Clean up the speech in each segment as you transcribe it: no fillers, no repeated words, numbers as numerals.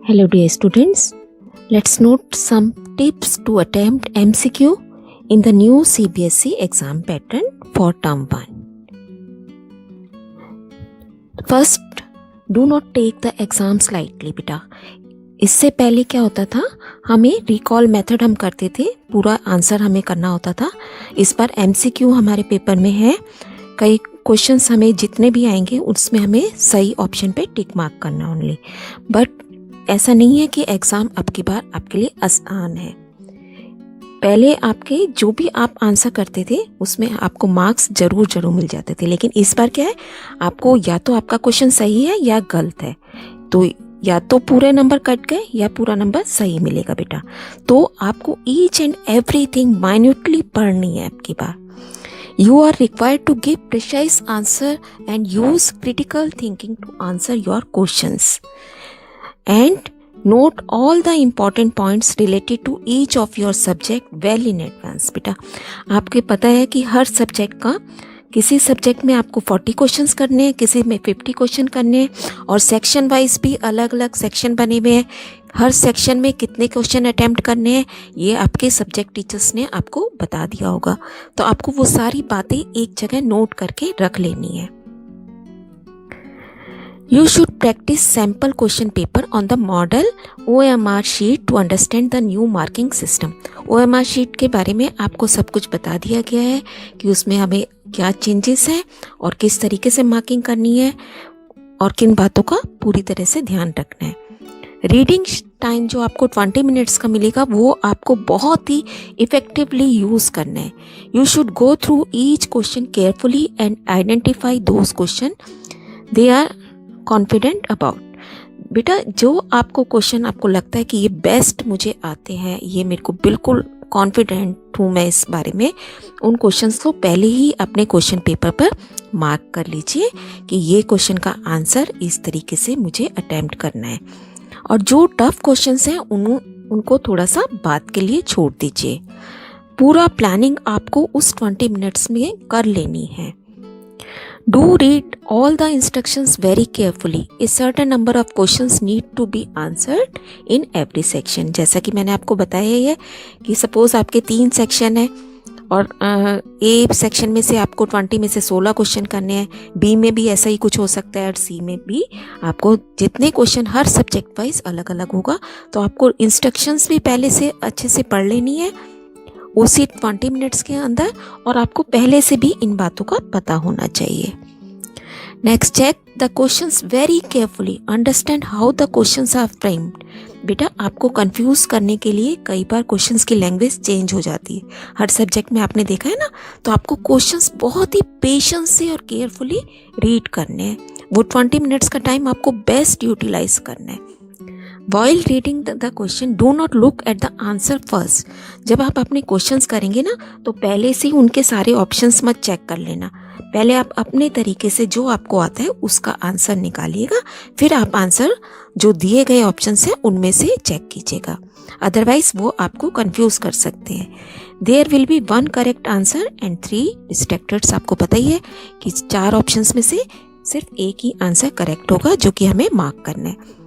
Hello dear students, let's note some tips to attempt MCQ in the new CBSE exam pattern for term 1. First, do not take the exams lightly बेटा. इससे पहले क्या होता था, हमें recall method हम करते थे, पूरा आंसर हमें करना होता था. इस बार MCQ हमारे पेपर में है. कई क्वेश्चंस हमें जितने भी आएंगे उसमें हमें सही ऑप्शन पे टिक मार्क करना ओनली. बट ऐसा नहीं है कि एग्ज़ाम अब की बार आपके लिए आसान है. पहले आपके जो भी आप आंसर करते थे उसमें आपको मार्क्स ज़रूर मिल जाते थे, लेकिन इस बार क्या है, आपको या तो आपका क्वेश्चन सही है या गलत है, तो या तो पूरे नंबर कट गए या पूरा नंबर सही मिलेगा बेटा. तो आपको ईच एंड एवरीथिंग माइन्यूटली पढ़नी है आपकी बार. You are required to give precise answer and use critical thinking to answer your questions. And note all the important points related to each of your subject well in advance. बेटा आपके पता है कि हर subject का, किसी subject में आपको 40 questions करने हैं, किसी में 50 क्वेश्चन करने हैं, और सेक्शन वाइज भी अलग अलग सेक्शन बने हुए हैं. हर सेक्शन में कितने क्वेश्चन अटेम्प्ट करने हैं ये आपके सब्जेक्ट टीचर्स ने आपको बता दिया होगा. तो आपको वो सारी बातें एक जगह नोट करके रख लेनी है. You should practice sample question paper on the model OMR sheet to understand the new marking system. OMR sheet के बारे में आपको सब कुछ बता दिया गया है कि उसमें हमें क्या चेंजेस हैं और किस तरीके से मार्किंग करनी है और किन बातों का पूरी तरह से ध्यान रखना है. रीडिंग टाइम जो आपको 20 मिनट्स का मिलेगा वो आपको बहुत ही इफ़ेक्टिवली यूज़ करना है. You should go through each question carefully and identify those question they are confident about. बेटा जो आपको क्वेश्चन आपको लगता है कि ये बेस्ट मुझे आते हैं, ये मेरे को बिल्कुल कॉन्फिडेंट हूँ मैं इस बारे में, उन क्वेश्चंस को पहले ही अपने क्वेश्चन पेपर पर मार्क कर लीजिए कि ये क्वेश्चन का आंसर इस तरीके से मुझे अटेम्प्ट करना है. और जो टफ क्वेश्चंस हैं उनको थोड़ा सा बाद के लिए छोड़ दीजिए. पूरा प्लानिंग आपको उस 20 मिनट्स में कर लेनी है. Do read all the instructions very carefully. A certain number of questions need to be answered in every section. जैसा कि मैंने आपको बताया है कि सपोज आपके 3 सेक्शन है और ए सेक्शन में से आपको 20 में से 16 क्वेश्चन करने हैं, बी में भी ऐसा ही कुछ हो सकता है और सी में भी. आपको जितने क्वेश्चन हर सब्जेक्ट वाइज अलग अलग होगा, तो आपको इंस्ट्रक्शंस भी पहले से अच्छे से पढ़ लेनी है उसी 20 मिनट्स के अंदर, और आपको पहले से भी इन बातों का पता होना चाहिए. Next, check the questions very carefully. Understand how the questions are framed. बेटा आपको कंफ्यूज करने के लिए कई बार क्वेश्चंस की लैंग्वेज चेंज हो जाती है. हर सब्जेक्ट में आपने देखा है ना, तो आपको क्वेश्चंस बहुत ही पेशेंस से और केयरफुली रीड करने हैं. वो 20 मिनट्स का टाइम आपको बेस्ट यूटिलाइज करना है. While reading the question, do not look at the answer first. जब आप अपने क्वेश्चंस करेंगे ना, तो पहले से ही उनके सारे ऑप्शंस मत चेक कर लेना. पहले आप अपने तरीके से जो आपको आता है उसका आंसर निकालिएगा, फिर आप आंसर जो दिए गए ऑप्शंस हैं उनमें से चेक कीजिएगा. अदरवाइज वो आपको कंफ्यूज कर सकते हैं. There will be 1 correct answer and 3 distractors. आपको पता ही है कि 4 ऑप्शंस में से सिर्फ एक ही आंसर करेक्ट होगा जो कि हमें मार्क करना है.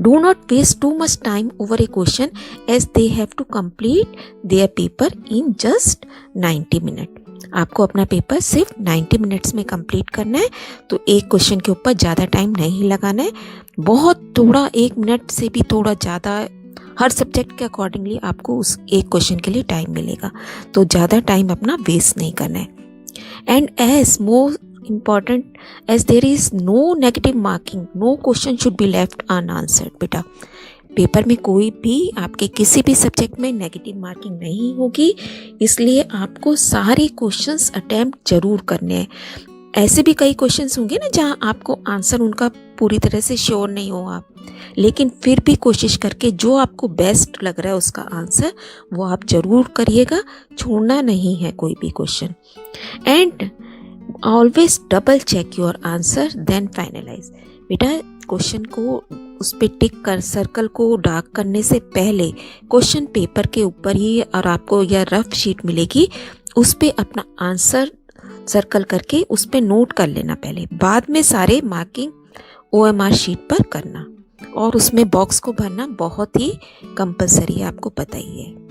Do not waste too much time over a question as they have to complete their paper in just 90 minutes. आपको अपना पेपर सिर्फ 90 मिनट्स में कंप्लीट करना है, तो एक क्वेश्चन के ऊपर ज़्यादा टाइम नहीं लगाना है. बहुत थोड़ा 1 मिनट से भी थोड़ा ज़्यादा हर सब्जेक्ट के अकॉर्डिंगली आपको उस एक क्वेश्चन के लिए टाइम मिलेगा, तो ज़्यादा टाइम अपना वेस्ट नहीं करना है. And as more important as there is no negative marking, no question should be left unanswered. बेटा पेपर में कोई भी आपके किसी भी सब्जेक्ट में नेगेटिव मार्किंग नहीं होगी, इसलिए आपको सारे क्वेश्चंस अटेम्प्ट जरूर करने हैं. ऐसे भी कई क्वेश्चंस होंगे ना जहां आपको आंसर उनका पूरी तरह से श्योर नहीं हो आप, लेकिन फिर भी कोशिश करके जो आपको बेस्ट लग रहा है उसका आंसर वो आप जरूर करिएगा, छोड़ना नहीं है कोई भी question. And always double check your answer then finalise. बेटा क्वेश्चन को उस पर टिक कर सर्कल को डार्क करने से पहले क्वेश्चन पेपर के ऊपर ही, और आपको यह रफ शीट मिलेगी, उस पर अपना आंसर सर्कल करके उस पर नोट कर लेना पहले, बाद में सारे मार्किंग OMR शीट पर करना. और उसमें बॉक्स को भरना बहुत ही कंपलसरी है, आपको पता ही है।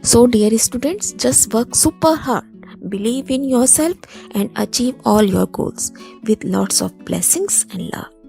So dear students, just work super hard, believe in yourself and achieve all your goals with lots of blessings and love.